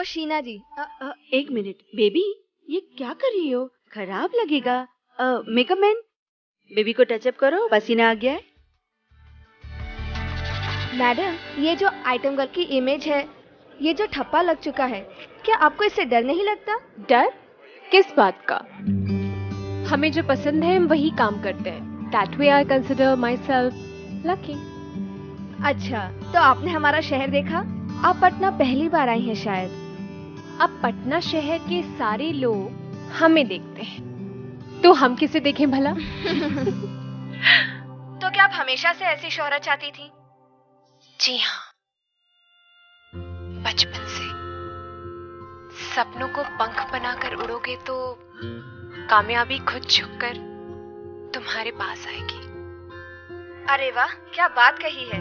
शीना जी। एक minute baby, ये क्या कर रही हो? खराब लगेगा। मेकअप मैन, बेबी को टचअप करो, पसीना आ गया है। मैडम, ये जो आइटम गर्ल की इमेज है, ये जो ठप्पा लग चुका है, क्या आपको इससे डर नहीं लगता? डर किस बात का? हमें जो पसंद है हम वही काम करते हैं। That way I consider myself lucky. अच्छा, तो आपने हमारा शहर देखा? आप पटना पहली बार आई हैं शायद। अब पटना शहर के सारे लोग हमें देखते हैं, तो हम किसे देखें भला? तो क्या आप हमेशा से ऐसी शोहरत चाहती थी? जी हाँ, बचपन से। सपनों को पंख बनाकर उड़ोगे तो कामयाबी खुद झुककर तुम्हारे पास आएगी। अरे वाह, क्या बात कही है।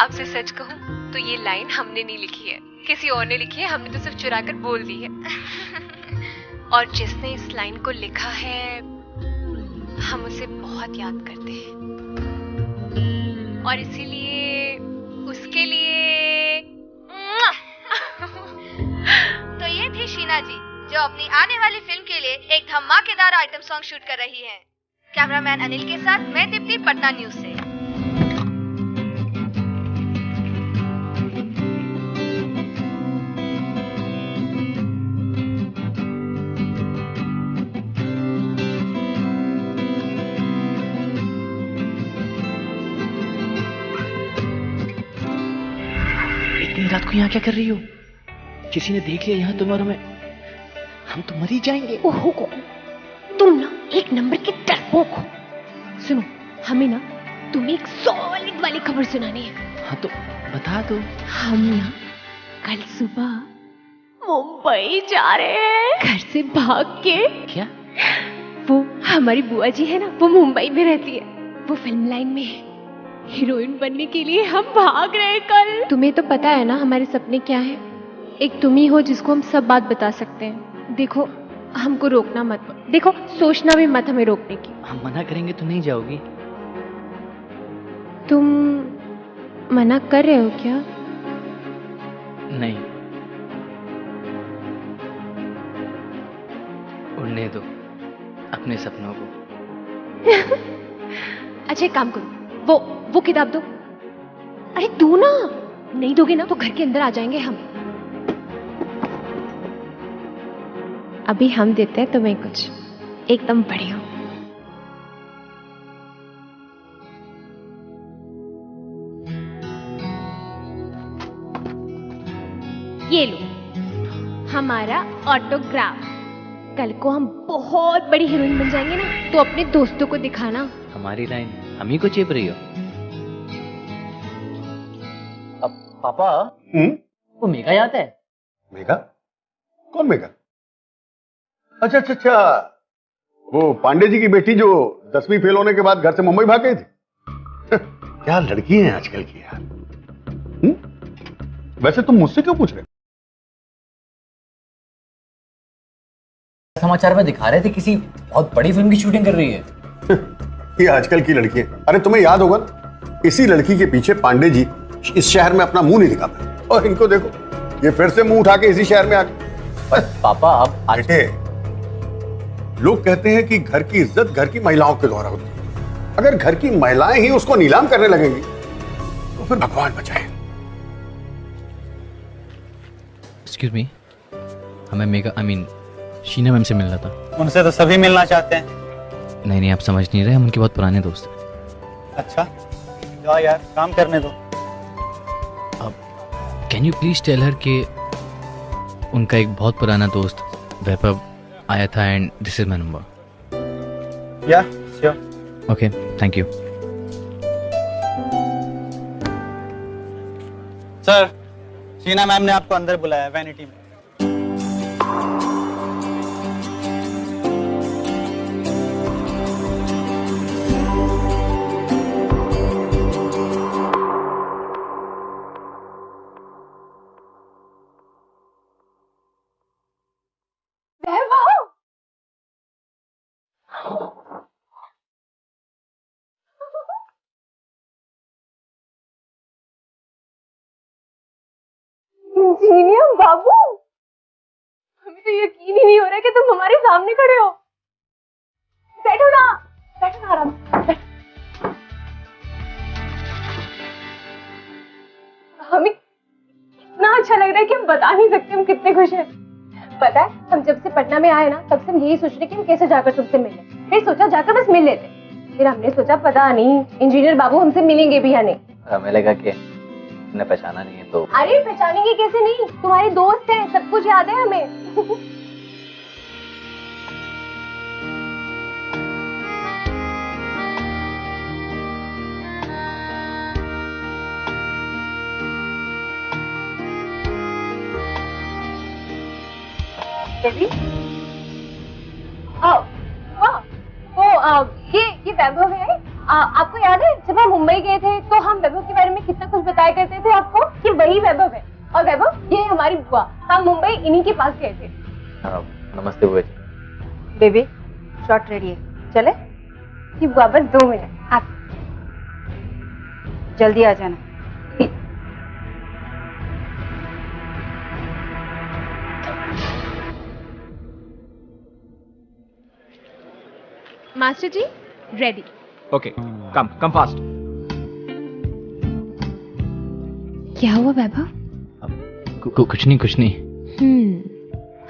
आपसे सच कहूं तो ये लाइन हमने नहीं लिखी है, किसी और ने लिखी है, हमने तो सिर्फ चुरा कर बोल दी है। और जिसने इस लाइन को लिखा है हम उसे बहुत याद करते हैं, और इसीलिए उसके लिए तो ये थी शीना जी, जो अपनी आने वाली फिल्म के लिए एक धमाकेदार आइटम सॉन्ग शूट कर रही है। कैमरामैन अनिल के साथ मैं दीप्ति, पटना न्यूज से। इतनी रात को यहाँ क्या कर रही हो? किसी ने देख लिया यहाँ तुम्हें और हमें, हम तो मर ही जाएंगे। ओहो, तुम ना एक नंबर के डरपोक हो। सुनो, हमें ना तुम्हें एक सॉलिड वाली खबर सुनानी है। हाँ तो बता दो। हम ना कल सुबह मुंबई जा रहे हैं, घर से भाग के। क्या? वो हमारी बुआ जी है ना, वो मुंबई में रहती है, वो फिल्म लाइन में है। हीरोइन बनने के लिए हम भाग रहे हैं कल। तुम्हें तो पता है ना हमारे सपने क्या है। एक तुम ही हो जिसको हम सब बात बता सकते हैं। देखो, हमको रोकना मत, देखो सोचना भी मत हमें रोकने की। हम मना करेंगे तो नहीं जाओगी? तुम मना कर रहे हो क्या? नहीं, उड़ने दो अपने सपनों को। अच्छा एक काम करो, वो किताब दो। अरे दो ना, नहीं दोगे ना तो घर के अंदर आ जाएंगे हम। अभी हम देते हैं तुम्हें कुछ एकदम बढ़िया। ये लो हमारा ऑटोग्राफ। कल को हम बहुत बड़ी हीरोइन बन जाएंगे ना, तो अपने दोस्तों को दिखाना। हमारी लाइन हम ही को चेप रही हो? अब पापा, वो मेघा याद है? मेघा? कौन मेघा? अच्छा अच्छा अच्छा, वो पांडे जी की बेटी जो 10वीं फेल होने के बाद घर से मुंबई भाग गई थी। क्या लड़की हैं आजकल की यार। वैसे तुम मुझसे क्यों पूछ रहे? समाचार में दिखा रहे थे किसी बहुत बड़ी फिल्म की शूटिंग कर रही है। ये आजकल की लड़की है। अरे तुम्हें याद होगा ना, इसी लड़की के पीछे पांडे जी इस शहर में अपना मुंह नहीं दिखा पाए, और इनको देखो, ये फिर से मुंह उठा के इसी शहर में आ गए। पापा आप बेटे, लोग कहते हैं कि घर की इज्जत घर की महिलाओं के द्वारा होती है। अगर घर की महिलाएं ही उसको नीलाम करने लगेंगी तो फिर भगवान बचाए। एक्सक्यूज मी, हमें मेघा शीना मैम से मिलना था। उनसे तो सभी मिलना चाहते हैं। नहीं, आप समझ नहीं रहे, हम उनके बहुत पुराने दोस्त हैं। अच्छा जाओ यार, काम करने दो। Can you please tell her कि उनका एक बहुत पुराना दोस्त वैभव आया था and this is my number. Yeah sure. Okay, thank you. Sir, Sheena ma'am ने आपको अंदर बुलाया वैनिटी में। इंजीनियर बाबू, हमें तो यकीन ही नहीं हो रहा कि तुम हमारे सामने खड़े हो। बैठो ना आराम से। हमें इतना अच्छा लग रहा है कि हम बता नहीं सकते हम कितने खुश हैं। पता है, हम जब से पटना में आए ना, तब से हम यही सोच रहे कि हम कैसे जाकर तुमसे मिलें। फिर सोचा जाकर बस मिल लेते। फिर हमने सोचा पता नहीं इंजीनियर बाबू हमसे मिलेंगे भी या नहीं। हमें लगा कि तुमने पहचाना नहीं है तो। अरे पहचानेंगे कैसे नहीं, तुम्हारे दोस्त हैं, सब कुछ याद है हमें। बेबी, ये वैभव है। आपको याद है जब हम मुंबई गए थे तो हम वैभव के बारे में कितना कुछ बताया करते थे आपको कि वही वैभव है। और वैभव ये हमारी बुआ, हम मुंबई इन्हीं के पास गए थे। नमस्ते बुआ जी। बेबी शॉट रेडी है, चले? कि बुआ बस 2 मिनट, आप जल्दी आ जाना। मास्टर जी रेडी। Okay, come fast. क्या हुआ वैभव? कुछ नहीं।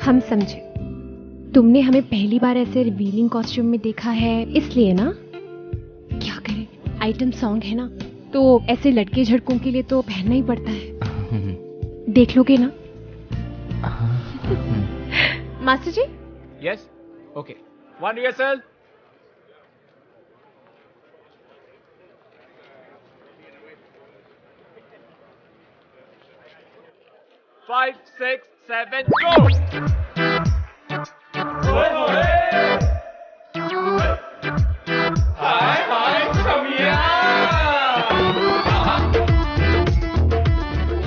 हम समझे। तुमने हमें पहली बार ऐसे रिवीलिंग कॉस्ट्यूम में देखा है इसलिए ना। क्या करें, आइटम सॉन्ग है ना, तो ऐसे लड़के झड़कों के लिए तो पहनना ही पड़ता है। देख लोगे ना? मास्टर जी? Yes? Okay. One rehearsal. 5, 6, 7, go!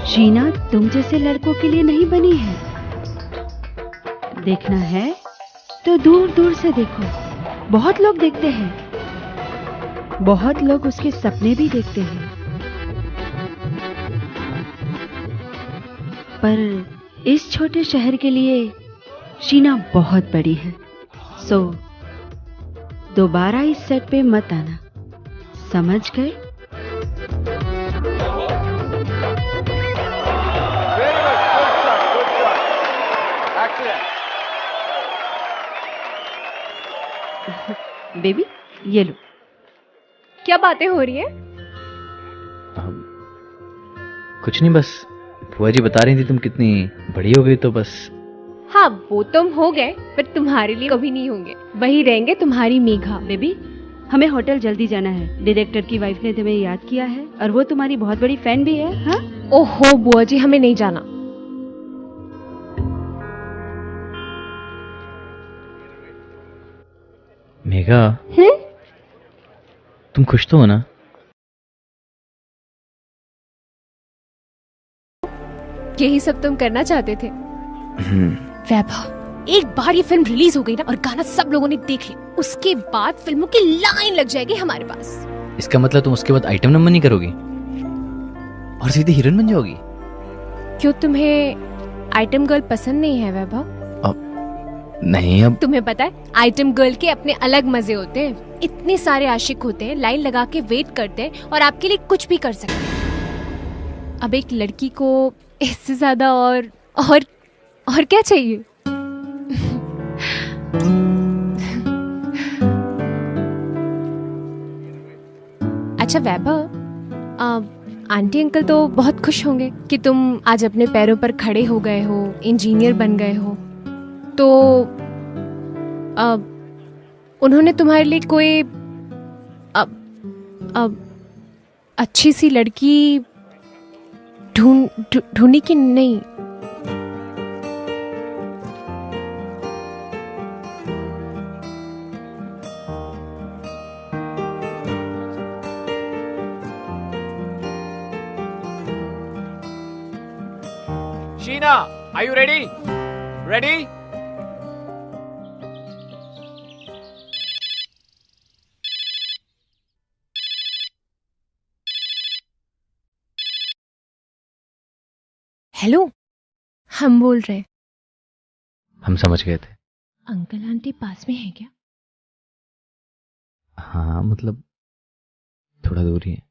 Sheena तुम जैसे लड़कों के लिए नहीं बनी है। देखना है तो दूर दूर से देखो। बहुत लोग देखते हैं, बहुत लोग उसके सपने भी देखते हैं, पर इस छोटे शहर के लिए शीना बहुत बड़ी है। सो दोबारा इस सेट पे मत आना, समझ गए? बेबी ये लो। क्या बातें हो रही है? कुछ नहीं, बस बुआ जी बता रही थी तुम कितनी बड़ी हो गई, तो बस। हाँ वो तुम हो गए, पर तुम्हारे लिए कभी नहीं होंगे, वही रहेंगे तुम्हारी मेघा। बेबी हमें होटल जल्दी जाना है। डायरेक्टर की वाइफ ने तुम्हें याद किया है और वो तुम्हारी बहुत बड़ी फैन भी है। हाँ ओहो बुआ जी, हमें नहीं जाना। मेघा, तुम खुश तो हो ना? यही सब तुम करना चाहते थे? वैभव, एक बार ये फिल्म रिलीज हो गई ना और गाना सब लोगों ने देख लिया, उसके बाद फिल्मों की लाइन लग जाएगी हमारे पास। इसका मतलब तुम उसके बाद आइटम नंबर नहीं करोगी और सीधे हीरोइन बन जाओगी? क्यों, तुम्हें आइटम गर्ल पसंद नहीं है वैभव? नहीं, अब तुम्हें पता है आइटम गर्ल के अपने अलग मजे होते हैं। इतने सारे आशिक होते हैं, लाइन लगा के वेट करते हैं और आपके लिए कुछ भी कर सकते हैं। अब एक लड़की को इससे ज्यादा और क्या चाहिए? अच्छा वैभव, आंटी अंकल तो बहुत खुश होंगे कि तुम आज अपने पैरों पर खड़े हो गए हो, इंजीनियर बन गए हो। तो उन्होंने तुम्हारे लिए कोई अच्छी सी लड़की ढूंढी कि नहीं? Sheena, are you ready? Ready? Hello, हम बोल रहे हैं। हम समझ गए थे। अंकल आंटी पास में है क्या? हाँ मतलब थोड़ा दूर ही है।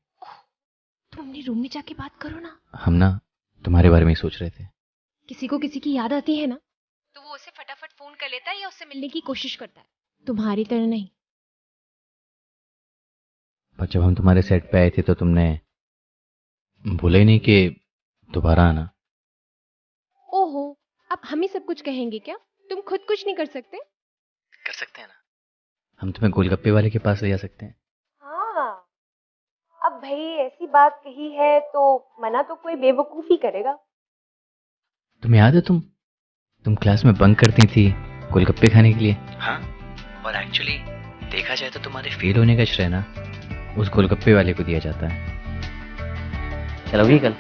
तुम अपने रूम में जाके बात करो ना। हम ना तुम्हारे बारे में ही सोच रहे थे। किसी को किसी की याद आती है ना तो वो उसे फटाफट फोन कर लेता है या उससे मिलने की कोशिश करता है, तुम्हारी तरह नहीं। पर जब हम तुम्हारे सेट पे आए थे तो तुमने बोला ही नहीं कि दोबारा आना। ओहो, अब हम ही सब कुछ कहेंगे क्या? तुम खुद कुछ नहीं कर सकते? कर सकते हैं ना, हम तुम्हें गोलगप्पे वाले के पास ले जा सकते हैं। हाँ, अब भाई ऐसी बात कही है तो मना तो कोई बेवकूफी करेगा। तुम्हें याद है तुम क्लास में बंक करती थी गोलगप्पे खाने के लिए? हाँ, और एक्चुअली देखा जाए तो तुम्हारे फेल होने का श्रेय ना उस गोलगप्पे वाले को दिया जाता है। चलोगी कल?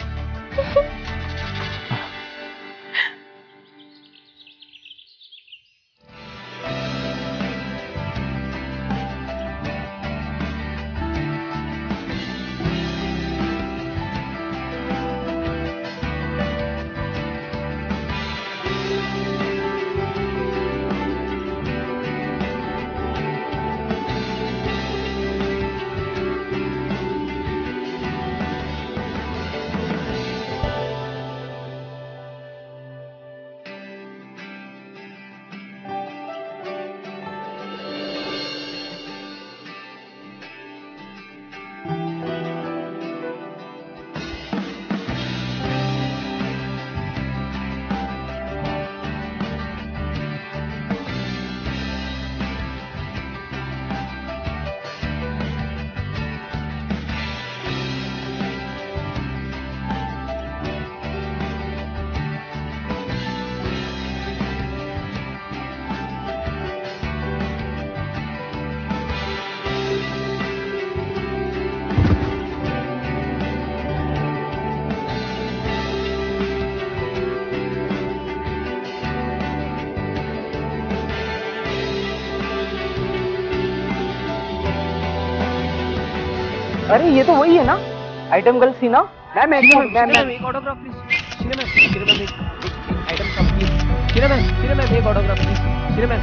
अरे ये तो वही है ना, आइटम गर्ल सीना। मैम एक ऑटोग्राफ प्लीज। शीना मैम एक आइटम कंप्लीट। शीना मैम एक ऑटोग्राफ प्लीज। शीना मैम।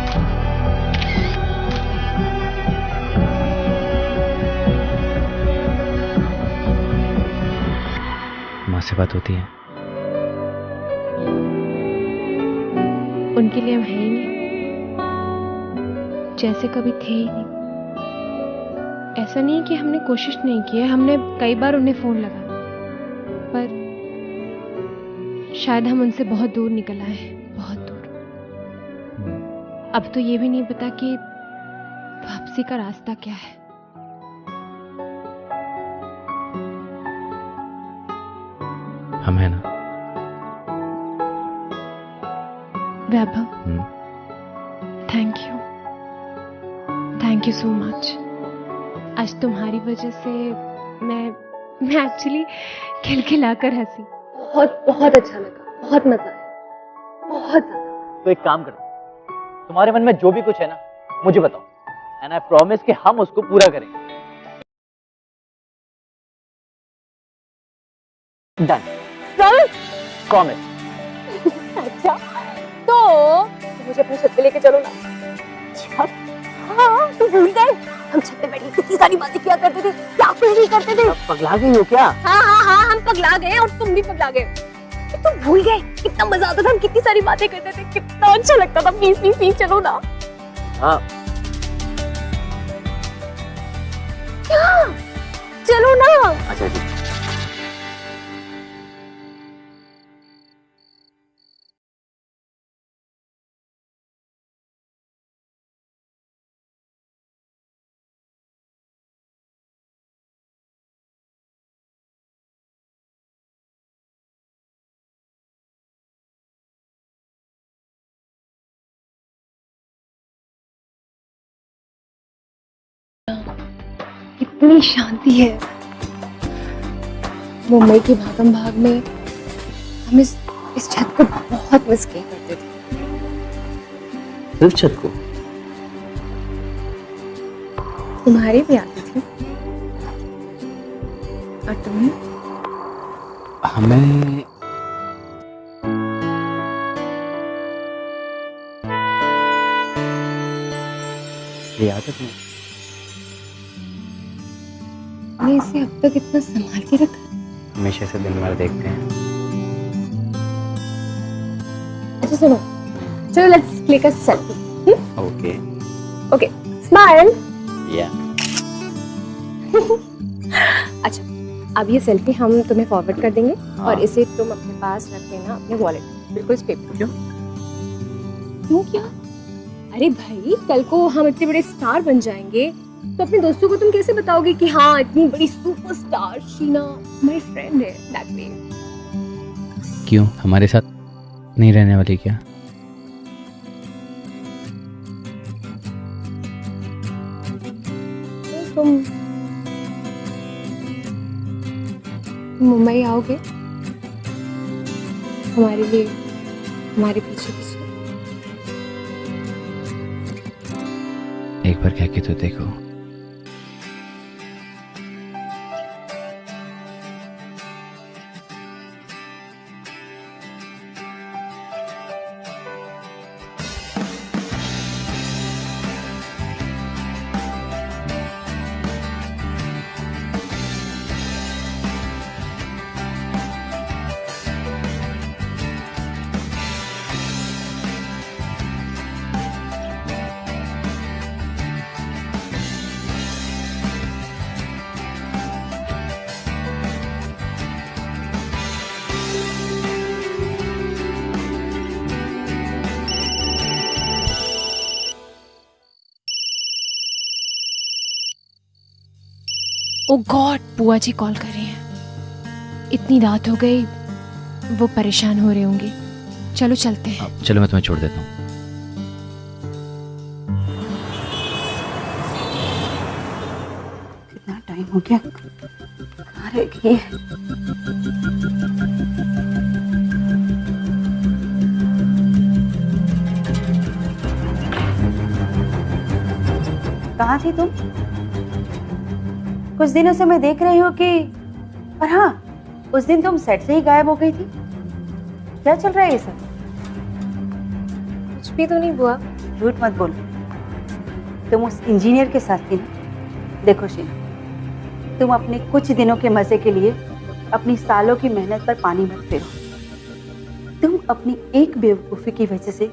माँ से बात होती है? उनके लिए हम है ही नहीं, जैसे कभी थे ही नहीं। ऐसा नहीं कि हमने कोशिश नहीं की है, हमने कई बार उन्हें फोन लगा, पर शायद हम उनसे बहुत दूर निकल आए हैं, बहुत दूर। अब तो ये भी नहीं पता कि वापसी का रास्ता क्या है। हम है ना? वैभव, थैंक यू सो मच। आज तुम्हारी वजह से मैं एक्चुअली खिलखिलाकर हंसी। बहुत अच्छा लगा, बहुत मजा आया, बहुत ज्यादा। तो एक काम करो, तुम्हारे मन में जो भी कुछ है ना मुझे बताओ, एंड आई प्रॉमिस कि हम उसको पूरा करेंगे। डन। प्रॉमिस। अच्छा, तो मुझे अपनी छत पे लेके चलो ना। छत? हाँ, तुम भूल गए? हम छत पे बैठ के कितनी सारी बातें किया करते थे, क्या कुछ नहीं करते थे। पगला गई हो क्या? हाँ, हम पगला गए और तुम भी पगला गए। तुम भूल गए कितना मजा आता था, हम कितनी सारी बातें करते थे, कितना अच्छा लगता था। प्लीज चलो ना। हाँ क्या? चलो ना। अच्छा जी। इतनी शांति है। मुंबई की भागम भाग में हम इस छत को बहुत मिस किया करते थे। सिर्फ छत को? तुम्हारी भी आती थी और तुम्हें? हमें ये याद है तुम्हें? मैंने इसे अब तक इतना संभाल के रखा। हमेशा से दिन भर देखते हैं। अच्छा सुनो, चलो let's click a selfie. Okay okay, smile. या अच्छा, अब ये सेल्फी हम तुम्हें फॉरवर्ड कर देंगे हाँ। और इसे तुम अपने पास रख लेना अपने वॉलेट में, बिल्कुल इस पेपर। क्यों क्या? अरे भाई, कल को हम इतने बड़े स्टार बन जाएंगे तो अपने दोस्तों को तुम कैसे बताओगे कि हाँ इतनी बड़ी सुपरस्टार शीना हमारी फ्रेंड है। That way. क्यों, हमारे साथ नहीं रहने वाली क्या? तुम मुंबई आओगे हमारे लिए, हमारे पीछे पीछे? एक बार कह के तो देखो। ओ गॉड, बुआ जी कॉल कर रही हैं। इतनी रात हो गई, वो परेशान हो रहे होंगे। चलो चलते हैं। चलो मैं तुम्हें छोड़ देता हूँ। कितना टाइम हो गया, कहाँ रह गई है? कहाँ थी तुम? कुछ दिनों से मैं देख रही हूँ कि, पर हाँ, उस दिन तुम सेट से ही गायब हो गई थी। क्या चल रहा है ये सब? कुछ भी तो नहीं बुआ। झूठ मत बोलो, तुम उस इंजीनियर के साथ थी ना? देखो शीना, तुम अपने कुछ दिनों के मजे के लिए अपनी सालों की मेहनत पर पानी मत फेरो। तुम अपनी एक बेवकूफी की वजह से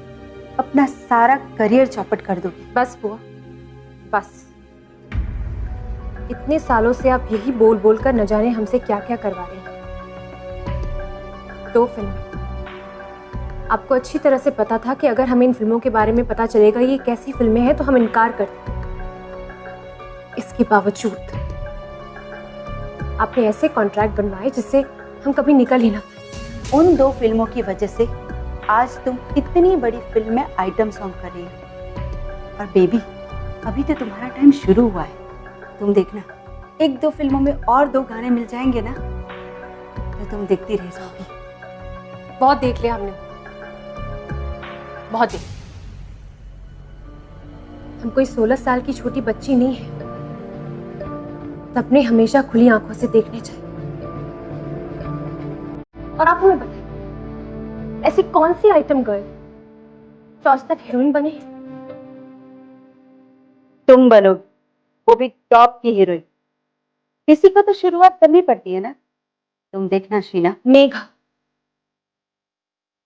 अपना सारा करियर चौपट कर दोगी। बस बुआ, बस। इतने सालों से आप यही बोल बोल कर न जाने हमसे क्या क्या करवा रहे हैं। 2 फिल्में। आपको अच्छी तरह से पता था कि अगर हमें इन फिल्मों के बारे में पता चलेगा ये कैसी फिल्में हैं तो हम इनकार करते। इसके बावजूद आपने ऐसे कॉन्ट्रैक्ट बनवाए जिससे हम कभी निकल ही ना। उन 2 फिल्मों की वजह से आज तुम इतनी बड़ी फिल्म में आइटम सॉन्ग कर रही हो। और बेबी, अभी तो तुम्हारा टाइम शुरू हुआ है। तुम देखना, 1-2 फिल्मों में और 2 गाने मिल जाएंगे ना, तो तुम देखती रह जाओगी। बहुत देख लिया हमने, बहुत देख। हम कोई 16 साल की छोटी बच्ची नहीं है। सपने हमेशा खुली आंखों से देखने चाहिए। और आप हमें बताइए, ऐसी कौन सी आइटम गर्ल जो आज तक हीरोइन बनी? तुम बनोगी, वो भी टॉप की हीरोइन। किसी को तो शुरुआत करनी पड़ती है ना। तुम देखना शीना। मेघा,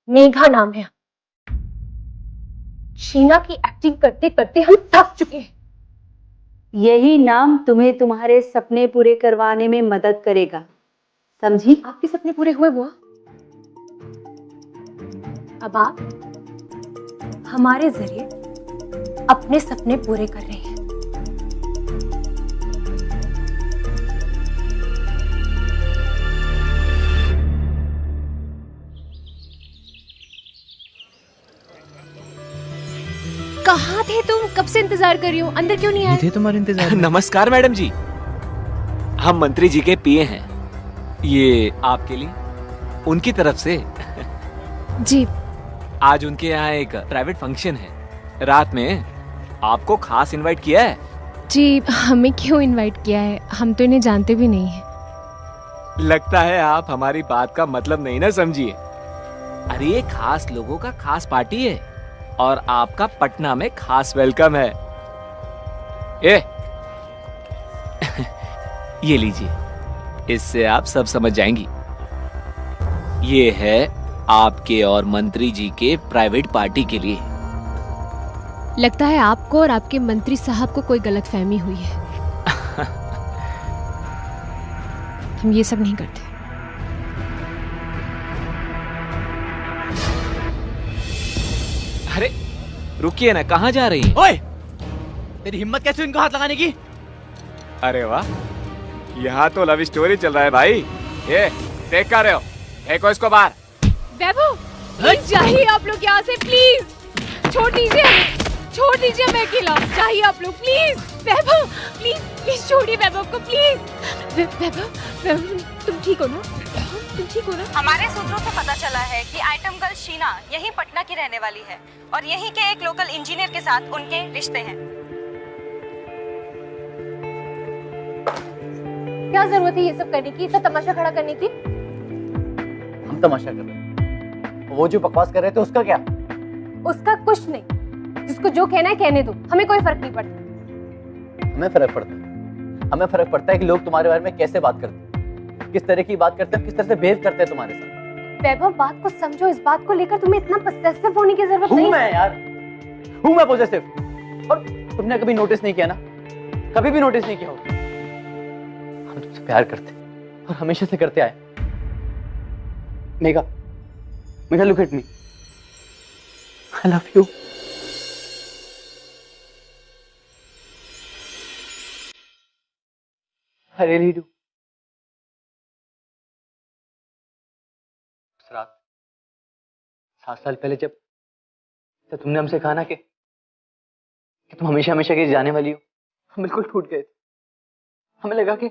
मेघा नाम है। शीना की एक्टिंग करते करते हम थक चुके हैं। यही नाम तुम्हें तुम्हारे सपने पूरे करवाने में मदद करेगा, समझी? आपके सपने पूरे हुए बुआ? अब आप हमारे जरिए अपने सपने पूरे कर रहे हैं। कहाँ थे तुम? कब से इंतजार कर रही हूँ, अंदर क्यों नहीं आए? थे तुम्हारे इंतजार में। नमस्कार मैडम जी, हम मंत्री जी के पीए हैं। ये आपके लिए उनकी तरफ से। जी। आज उनके यहाँ एक प्राइवेट फंक्शन है, रात में आपको खास इनवाइट किया है। जी, हमें क्यों इनवाइट किया है? हम तो इन्हें जानते भी नहीं हैं। लगता है आप हमारी बात का मतलब नहीं ना समझिए। अरे ये खास लोगों का खास पार्टी है और आपका पटना में खास वेलकम है। ए ये लीजिए, इससे आप सब समझ जाएंगी। ये है आपके और मंत्री जी के प्राइवेट पार्टी के लिए। लगता है आपको और आपके मंत्री साहब को कोई गलतफहमी हुई है। हम ये सब नहीं करते। अरे रुकिए ना, कहाँ जा रही हैं? ओए, तेरी हिम्मत कैसे इनको हाथ लगाने की? अरे वाह, यहाँ तो लव स्टोरी चल रहा है भाई। ये देख कर रहे हो? फेंको इसको बाहर। वैभव, प्लीज जाइए आप लोग यहाँ से, प्लीज छोड़ दीजिए, छोड़ दीजिए, मैं अकेला। जाइए आप लोग प्लीज। वैभव प्लीज, प्लीज छोड़िए वैभव को प्लीज। वैभव, वैभव तुम ठीक हो ना? तुम ठीक हो ना? हमारे सूत्रों से पता चला है कि आइटम गर्ल शीना यहीं पटना की रहने वाली है और यहीं के एक लोकल इंजीनियर के साथ उनके रिश्ते हैं। क्या जरूरत है ये सब करने की, इतना तमाशा खड़ा करने की? हम तमाशा कर रहे हैं, वो जो बकवास कर रहे थे उसका क्या? उसका कुछ नहीं, जिसको जो कहना है कहने दो, हमें कोई फर्क नहीं पड़ता। हमें फर्क पड़ता है, हमें फर्क पड़ता है कि लोग तुम्हारे बारे में कैसे बात करते हैं, किस तरह की बात करते हैं, किस तरह से बिहेव करते हैं तुम्हारे साथ। वैभव बात को समझो, इस बात को लेकर तुम्हें इतना पसेसिव होने की जरूरत नहीं। हूँ मैं यार, हूँ मैं पॉजिटिव। और तुमने कभी नोटिस नहीं किया ना, कभी भी नोटिस नहीं किया होगा, हम तुमसे प्यार करते और हमेशा से करते आए। Megha, Megha look at me, I love you. I really do. उस रात 7 साल पहले जब तुमने हमसे कहा ना कि तुम हमेशा हमेशा के जाने वाली हो, हम बिल्कुल टूट गए थे। हमें लगा कि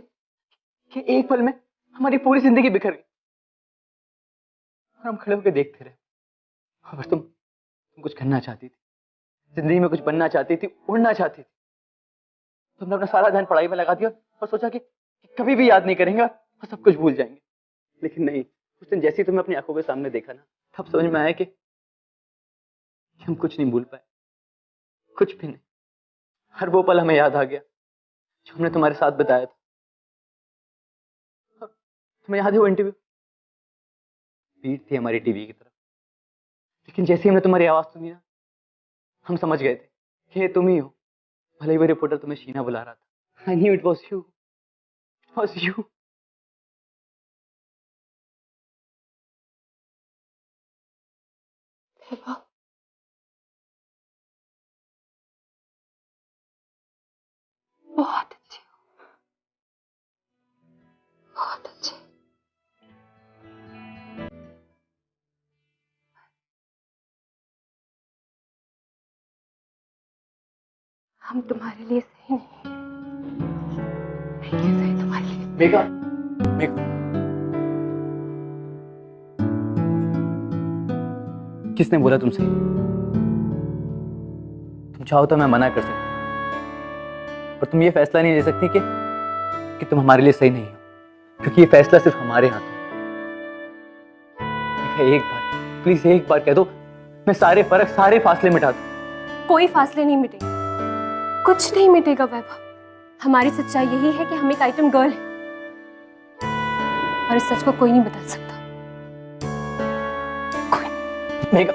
एक पल में हमारी पूरी जिंदगी बिखर गई और हम खड़े होकर देखते रहे। और तुम कुछ करना चाहती थी, जिंदगी में कुछ बनना चाहती थी, उड़ना चाहती थी। तुमने अपना सारा ध्यान पढ़ाई में लगा दिया और सोचा कि कभी भी याद नहीं करेंगे और सब कुछ भूल जाएंगे। लेकिन नहीं, उस दिन जैसे ही तुम्हें अपनी आंखों के सामने देखा ना, तब समझ में आया कि हम कुछ नहीं भूल पाए, कुछ भी नहीं। हर वो पल हमें याद आ गया जो हमने तुम्हारे साथ बताया था। तुम्हें याद है वो इंटरव्यू? भीड़ थी हमारी टीवी की तरफ, लेकिन जैसे ही हमने तुम्हारी आवाज सुनी ना, हम समझ गए थे कि तुम ही हो। भले ही वो रिपोर्टर तुम्हें शीना बुला रहा था। I knew it was you. It was you. बहुत अच्छे हो, बहुत अच्छे। हम तुम्हारे लिए सही नहीं, नहीं सही तुम्हारे लिए। मेघा, मेघा, किसने बोला तुमसे? तुम चाहो तो मैं मना कर सकती, पर तुम ये फैसला नहीं ले सकती कि तुम हमारे लिए सही नहीं हो, क्योंकि ये फैसला सिर्फ हमारे हाथ में। एक बार, प्लीज एक बार कह दो, मैं सारे फर्क, सारे फासले मिटा दूं। कोई फासले नहीं मिटेंगे, कुछ नहीं मिटेगा वैभव। हमारी सच्चाई यही है कि हम एक आइटम गर्ल हैं और इस सच को कोई नहीं बदल सकता। कोई। मेघा,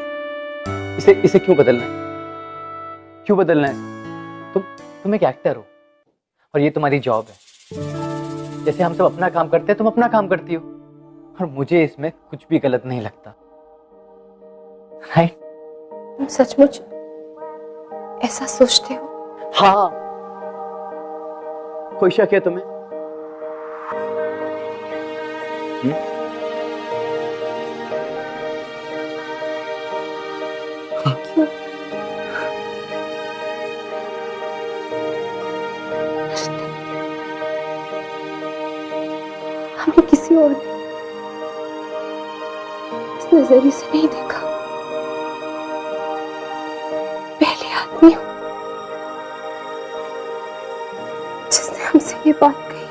इसे क्यों बदलना है? क्यों बदलना है? तुम एक एक्टर हो और ये तुम्हारी जॉब है। जैसे हम सब अपना काम करते हैं, तुम अपना काम करती हो, और मुझे इसमें कुछ भी गलत नहीं लगता। राइट? तुम सचमुच ऐसा सोचते हो? हाँ। कोई शक है तुम्हें? क्यों? हमें किसी और ने इस नजरिए से नहीं देखा। पहले आदमी हो जिसने हमसे ये बात कही।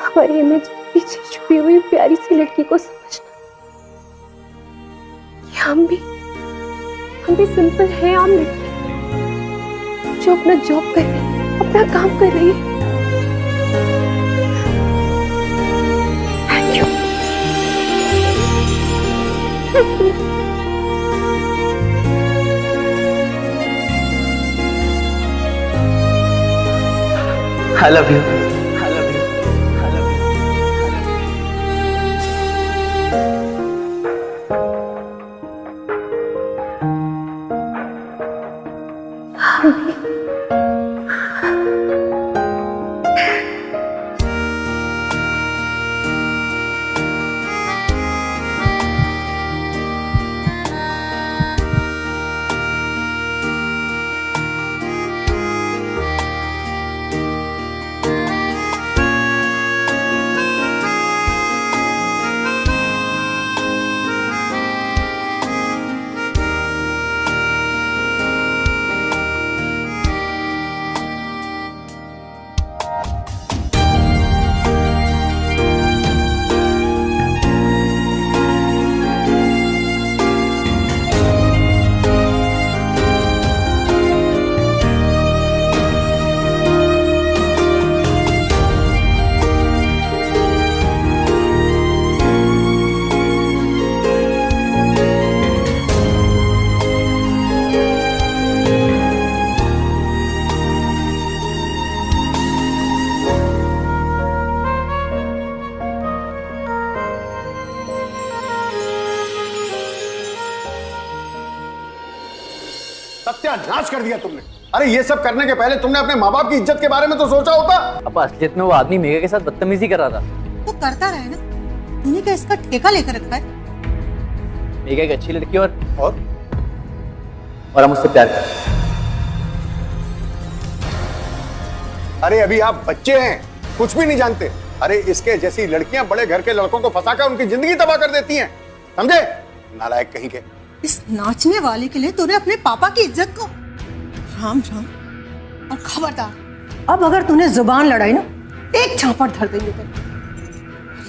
हमारी इमेज के पीछे छुपी हुई प्यारी सी लड़की को समझना कि हम भी सिंपल हैं, आम लड़की। जो अपना जॉब कर रही है, अपना काम कर रही है। Thank you. I love you. I love you. I love you. सत्यानाश कर दिया तुमने। अरे ये सब करने के पहले तुमने अपने माँ बाप की इज्जत के बारे में तो सोचा होता। अब असलियत में वो आदमी मेघा के साथ बदतमीजी कर रहा था। तो करता रहे ना, तूने क्या इसका ठेका लेकर रखा है? मेघा एक अच्छी लड़की और हम उससे प्यार करते हैं। अरे अभी आप बच्चे हैं, कुछ भी नहीं जानते। अरे इसके जैसी लड़कियां बड़े घर के लड़कों को फंसाकर उनकी जिंदगी तबाह कर देती हैं, समझे? नालायक कहीं के। इस नाचने वाले के लिए तूने अपने पापा की इज्जत को। राम राम। और खबरदार, अब अगर तूने जुबान लड़ाई ना, एक झापड़ धर देंगे तेरे।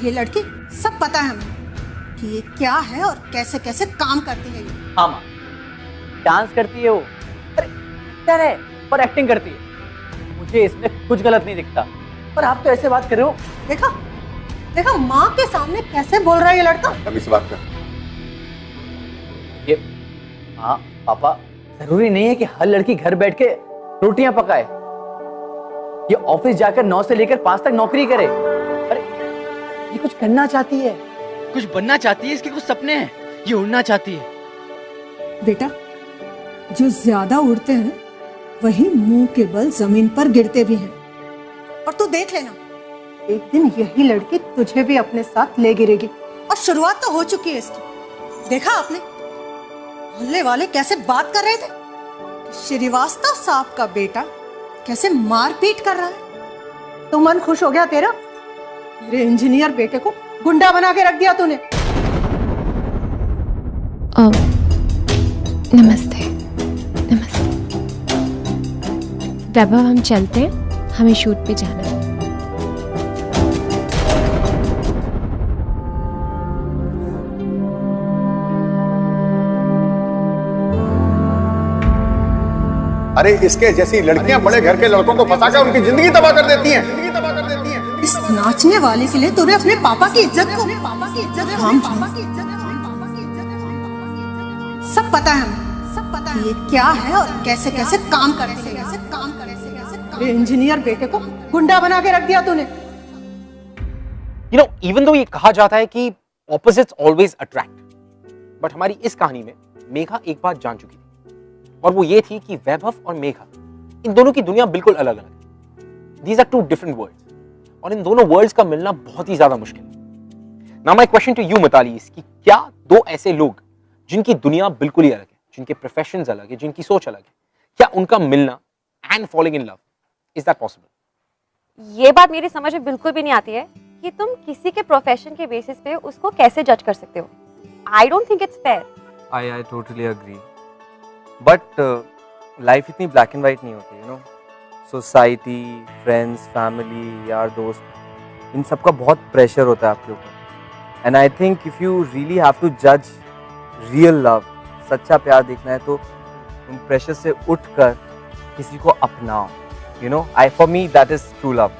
ये लड़की सब पता है हमें कि ये क्या है और कैसे कैसे काम करती है ये। हाँ माँ, डांस करती है वो। अरे एक्टर है पर एक्टिंग करती है। मुझे इसमें कुछ गलत नहीं दिखता, पर आप तो ऐसे बात कर रहे हो। देखा देखा माँ के सामने कैसे बोल रहा है ये लड़का। अभी से बात कर। ये हाँ पापा, जरूरी नहीं है कि हर लड़की घर बैठ के रोटियां पकाए। ये ऑफिस जाकर 9 से लेकर 5 तक नौकरी करे। अरे ये कुछ करना चाहती है, कुछ बनना चाहती है, इसके कुछ सपने हैं, ये उड़ना चाहती है। बेटा, जो ज्यादा उड़ते हैं वही मुंह के बल जमीन पर गिरते भी हैं। और तू देख लेना, एक दिन यही लड़की तुझे भी अपने साथ ले गिरेगी। और शुरुआत तो हो चुकी है इसकी। देखा आपने मोहल्ले वाले कैसे बात कर रहे थे? श्रीवास्तव साहब का बेटा कैसे मारपीट कर रहा है। तो मन खुश हो गया तेरा? मेरे इंजीनियर बेटे को गुंडा बना के रख दिया तूने। नमस्ते। नमस्ते वैभव, हम चलते हैं, हमें शूट पे जाना है। अरे इसके जैसी लड़कियां बड़े घर के लड़कों को फंसाकर उनकी जिंदगी तबाह कर देती हैं। इस नाचने वाले के लिए तूने अपने पापा की इज्जत को। सब पता है हमें, सब पता है ये क्या है और कैसे कैसे काम करते हैं। मेरे इंजीनियर बेटे को गुंडा बना के रख दिया तूने। You know, even though ये कहा जाता है कि opposites always attract, but हमारी इस कहानी में मेघा एक बात जान चुकी थी, और वो ये थी कि वैभव और मेघा, इन दोनों की दुनिया बिल्कुल अलग अलग है। These are two different worlds, और इन दोनों वर्ल्ड्स का मिलना बहुत ही ज्यादा मुश्किल है। Now my question to you Mitali is कि क्या दो ऐसे लोग जिनकी दुनिया बिल्कुल ही अलग है, जिनके प्रोफेशंस अलग है, जिनकी सोच अलग है, क्या उनका मिलना and falling in love, is that possible? ये बात मेरी समझ में बिल्कुल भी नहीं आती है कि तुम किसी के प्रोफेशन के बेसिस पे उसको कैसे जज कर सकते हो। I don't think it's fair. I totally agree. But life इतनी ब्लैक एंड वाइट नहीं होती, you know. Society, friends, family, यार दोस्त, इन सब का बहुत प्रेशर होता है आपके ऊपर। And I think if you really have to जज रियल लव, सच्चा प्यार देखना है, तो उन प्रेशर से उठकर किसी को अपनाओ, you know, for me that is true love.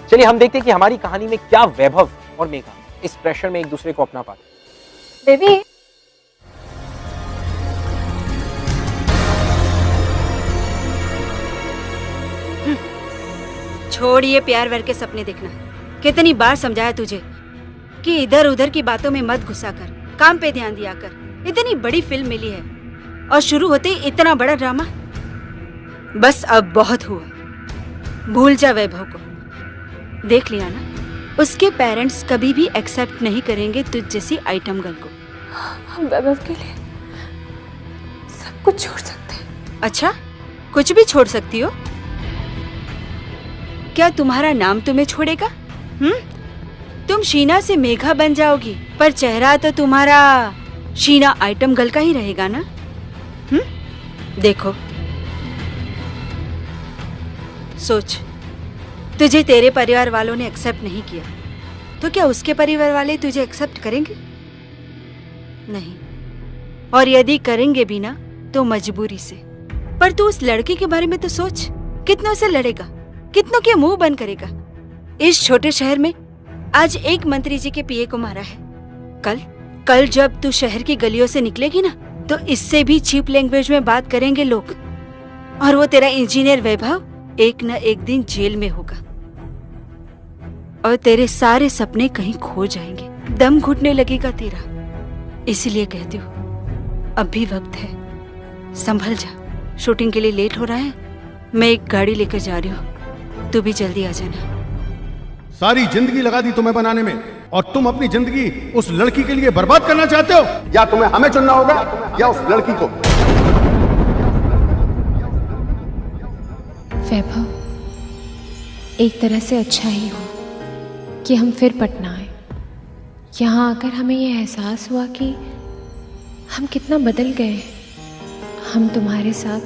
चलिए हम देखते हैं कि हमारी कहानी में क्या वैभव और मेघा इस प्रेशर में एक दूसरे को अपना पाते। बेबी, छोड़ ये प्यार व्यार के सपने देखना। कितनी बार समझाया तुझे कि इधर उधर की बातों में मत घुसा कर, काम पे ध्यान दिया कर। इतनी बड़ी फिल्म मिली है और शुरू होते ही इतना बड़ा ड्रामा। बस अब बहुत हुआ, भूल जा वैभव को। देख लिया ना, उसके पेरेंट्स कभी भी एक्सेप्ट नहीं करेंगे तुझ जैसी आइटम गर्ल को। हम वैभव के लिए सब कुछ छोड़ सकते हैं। अच्छा, कुछ भी छोड़ सकती हो? क्या तुम्हारा नाम तुम्हें छोड़ेगा? तुम शीना से मेघा बन जाओगी, पर चेहरा तो तुम्हारा शीना आइटम गर्ल का ही रहेगा ना। देखो, सोच, तुझे तेरे परिवार वालों ने एक्सेप्ट नहीं किया तो क्या उसके परिवार वाले तुझे एक्सेप्ट करेंगे? नहीं, और यदि करेंगे भी ना तो मजबूरी से। पर तू उस लड़के के बारे में तो सोच, कितनों से लड़ेगा, कितनों के मुंह बंद करेगा। इस छोटे शहर में आज एक मंत्री जी के पीए को मारा है। कल जब तू शहर की गलियों से निकलेगी ना तो इससे भी चीप लैंग्वेज में बात करेंगे लोग, और वो तेरा इंजीनियर वैभव एक न एक दिन जेल में होगा और तेरे सारे सपने कहीं खो जाएंगे, दम घुटने लगेगा तेरा। इसलिए कहती हूँ अब भी वक्त है, संभल जा। शूटिंग के लिए लेट हो रहा है, मैं एक गाड़ी लेकर जा रही हूँ, तू भी जल्दी आ जाना। सारी जिंदगी लगा दी तुम्हें बनाने में और तुम अपनी जिंदगी उस लड़की के लिए बर्बाद करना चाहते हो? या तुम्हें हमें चुनना होगा या उस लड़की को? वैभव, एक तरह से अच्छा ही हुआ कि हम फिर पटना आए। यहाँ आकर हमें यह एहसास हुआ कि हम कितना बदल गए। हम तुम्हारे साथ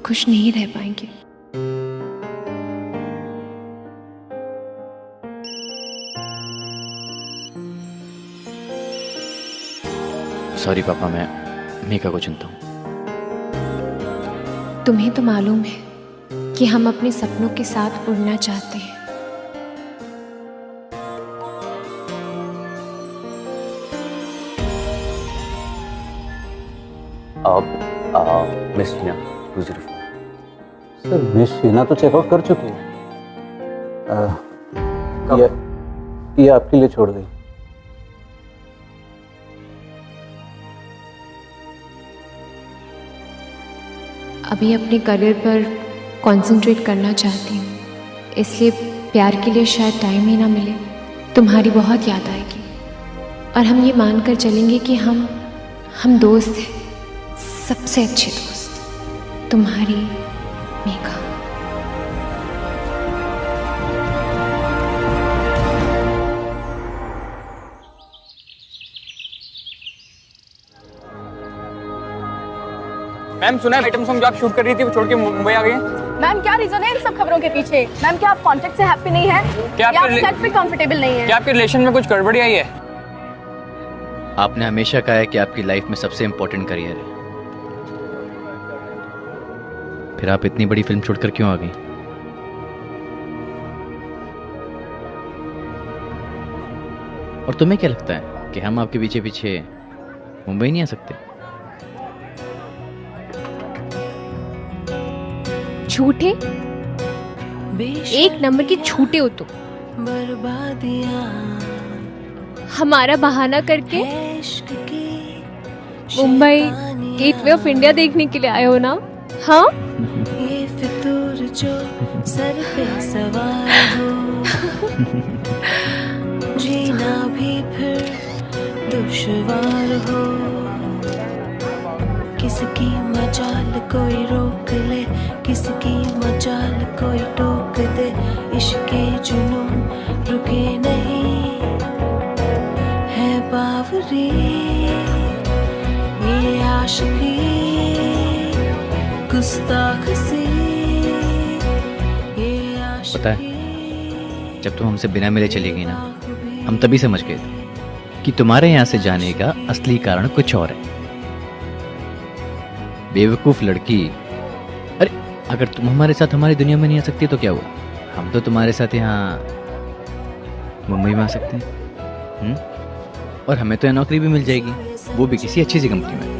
खुश नहीं रह पाएंगे। सॉरी पापा, मैं मेघा को चुनता हूँ। तुम्हें तो मालूम है कि हम अपने सपनों के साथ उड़ना चाहते हैं। अब miss Sheena 204। Sir, miss Sheena तो चेकआउट कर चुकी है। ये आपके लिए छोड़ गई। अभी अपने करियर पर कंसंट्रेट करना चाहती हूँ, इसलिए प्यार के लिए शायद टाइम ही ना मिले। तुम्हारी बहुत याद आएगी और हम ये मानकर चलेंगे कि हम दोस्त हैं, सबसे अच्छे दोस्त। तुम्हारी मेघा। मैम, सुना है आइटम सॉन्ग जो आप शूट कर रही थी वो छोड़ के मुंबई आ गई हैं? मैम, क्या रीजन है इन सब खबरों के पीछे? मैम, क्या आप कॉन्ट्रैक्ट से हैप्पी नहीं है या आप सेट पे कंफर्टेबल नहीं है? क्या आपके रिलेशन में कुछ गड़बड़ी आई है? आपने हमेशा कहा है कि आपकी लाइफ में सबसे इम्पोर्टेंट करियर है, फिर आप इतनी बड़ी फिल्म छोड़कर क्यों आ गई? और तुम्हें क्या लगता है कि हम आपके पीछे पीछे मुंबई नहीं आ सकते? झूठे, एक नंबर की झूठे हो तुम। हमारा बहाना करके मुंबई गेटवे ऑफ इंडिया देखने के लिए आए हो ना? हाँ, ये फितूर जो सर पे सवार हो, जीना भी फिर दुश्वार हो। किसकी मजाल कोई रोक ले, किसकी मजाल कोई टोक दे। इश्के जुनून रुके नहीं है बावरी, ये आशिकी गुस्ताख सी, ये आशिकी। पता है, जब तुम हमसे बिना मिले चली गई ना, हम तभी समझ गए थे कि तुम्हारे यहाँ से जाने का असली कारण कुछ और है। बेवकूफ लड़की। अरे अगर तुम हमारे साथ हमारी दुनिया में नहीं आ सकती तो क्या हुआ, हम तो तुम्हारे साथ यहाँ मुंबई में आ सकते हैं। और हमें तो यहाँ नौकरी भी मिल जाएगी, वो भी किसी अच्छी सी कंपनी में।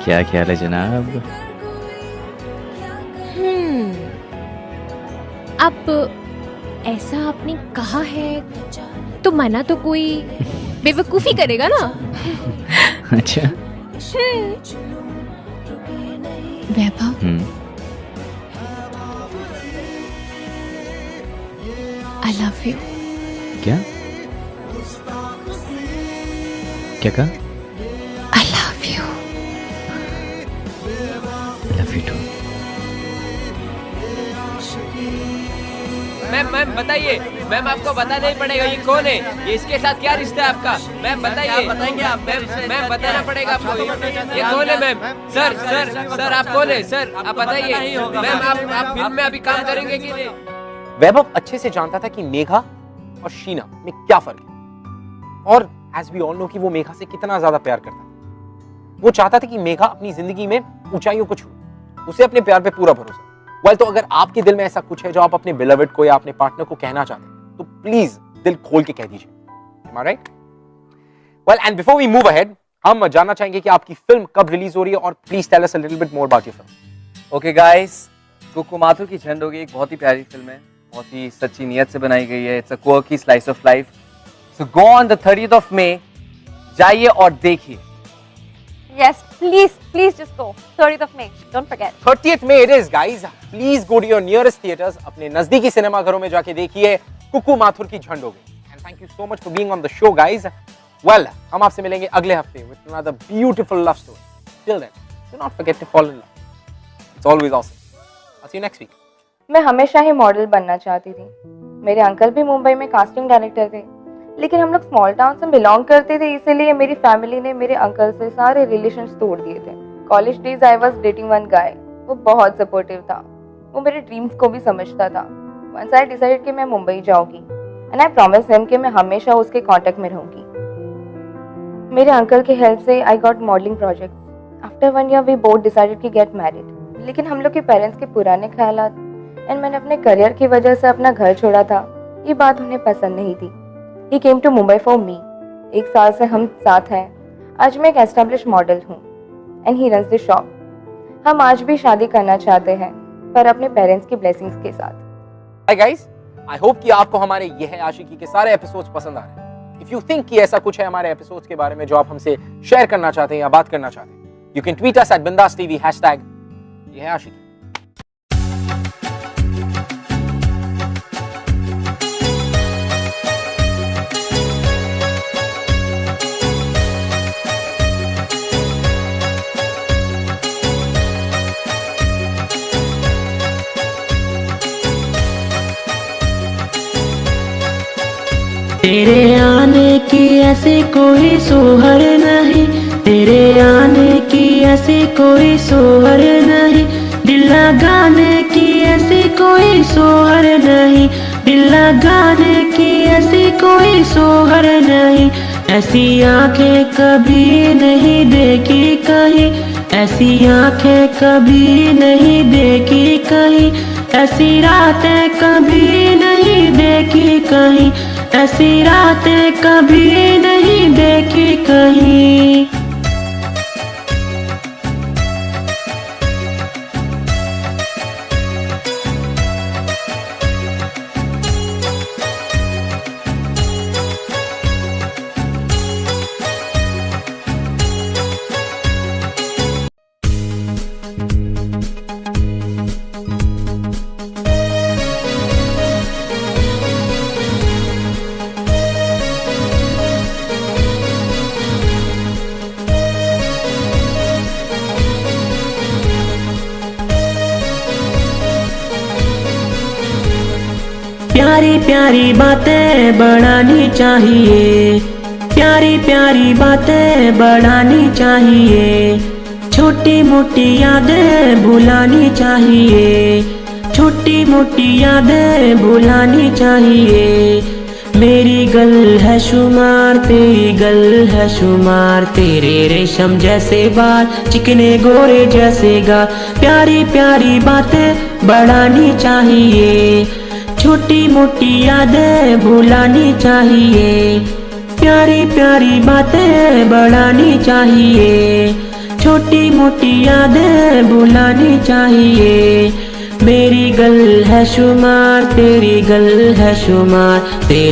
क्या ख्याल है जनाब? अब ऐसा आपने कहा है तो मना तो कोई बेवकूफी करेगा ना। अच्छा वैभव, आई लव यू। क्या क्या कहा? I love you. Love you too. Ma'am बताइए, मैम आपको बताना ही पड़ेगा ये कौन है, ये इसके साथ क्या रिश्ता है आपका? मैम बताइए। बताएंगे आप? मैम बताना पड़ेगा आपको, ये कौन है मैम? सर आप कौन है सर, आप बताइए। मैम आप फिल्म में अभी काम करेंगे कि नहीं? वैभव अच्छे से जानता था कि मेघा और शीना में क्या फर्क है, और एज वी ऑल नो कि वो मेघा से कितना ज्यादा प्यार करता था। वो चाहता था कि मेघा अपनी जिंदगी में ऊंचाइयों को छू, उसे अपने प्यार पे पूरा भरोसा। वेल, तो अगर आपके दिल में ऐसा कुछ है जो आप अपने बिलवड को या अपने पार्टनर को कहना चाहते हैं तो प्लीज दिल खोल के कह दीजिए। Am I right? Well, and before we move ahead, हम जानना चाहेंगे कि आपकी फिल्म कब रिलीज हो रही है, और please tell us a little bit more about your film. Okay guys, Kuku Mathur की झंड होगी एक बहुत ही प्यारी फिल्म है, बहुत ही सच्ची नीयत से बनाई गई है। It's a quirky slice of life. So go on the 30th of May, जाइए और देखिए। Yes, please just go. 30th of May. Don't forget. 30th May it is, guys. Please go to your nearest theaters. अपने नजदीकी cinema घरों में जाके देखिए कुकू माथुर की झंड होगी। And thank you so much for being on the show, guys. Well, हम आपसे मिलेंगे अगले हफ्ते with another beautiful love story. Till then, do not forget to fall in love. It's always awesome. I'll see you next week. मैं हमेशा ही model बनना चाहती थी। मेरे अंकल भी मुंबई में कास्टिंग डायरेक्टर थे, लेकिन हम लोग स्मॉल टाउन से बिलोंग करते थे, इसीलिए मेरी फैमिली ने मेरे अंकल से सारे रिलेशंस तोड़ दिए थे। College days I was dating one guy. वो बहुत सपोर्टिव था, वो मेरे ड्रीम्स को भी समझता था। वंस आई डिसाइडेड कि मैं मुंबई जाऊंगी, एंड आई प्रॉमिस हिम कि मैं हमेशा उसके कांटेक्ट में रहूंगी। मेरे अंकल की हेल्प से I got modelling project. After 1 year we both decided कि गेट मैरिड, लेकिन हम लोग के पेरेंट्स के पुराने ख्यालात एंड मैंने अपने करियर की वजह से अपना घर छोड़ा था, ये बात उन्हें पसंद नहीं थी। He came to Mumbai for me. 1 साल से हम साथ हैं। आज मैं एक एस्टेब्लिश मॉडल हूँ and he runs the shop. हम आज भी शादी करना चाहते हैं, पर अपने पेरेंट्स की ब्लेसिंग्स के साथ। Hi guys, I hope कि आपको हमारे ये है आशिकी के सारे एपिसोड्स पसंद आ रहे हैं। If you think कि ऐसा कुछ है हमारे एपिसोड्स के बारे में जो आप हमसे शेयर करना चाहते हैं या बात करना चाहते हैं, you can tweet us at Bindas TV #ये है आशिकी। तेरे आने की ऐसी कोई सोहर नहीं, तेरे आने की ऐसी कोई सोहर नहीं, दिल लगाने की ऐसी कोई सोहर नहीं, दिल लगाने की ऐसी कोई सोहर नहीं। ऐसी आंखें कभी नहीं देखी कहीं, ऐसी आंखें कभी नहीं देखी कहीं, ऐसी रातें कभी नहीं देखी कहीं, ऐसी रातें कभी नहीं देखी कहीं। प्यारी प्यारी बातें बढ़ानी चाहिए, प्यारी प्यारी बातें बढ़ानी चाहिए, छोटी मोटी यादें भुलानी चाहिए, छोटी मोटी यादें भुलानी चाहिए, मेरी गल है शुमार, तेरी गल है शुमार। तेरे रेशम जैसे बाल, चिकने गोरे जैसे गाल। प्यारी प्यारी बातें बढ़ानी चाहिए, छोटी मोटी यादें भुलानी चाहिए। प्यारी प्यारी बातें बढ़ानी चाहिए, छोटी मोटी यादें भुलानी चाहिए। मेरी गल है शुमार, तेरी गल है शुमार। तेरे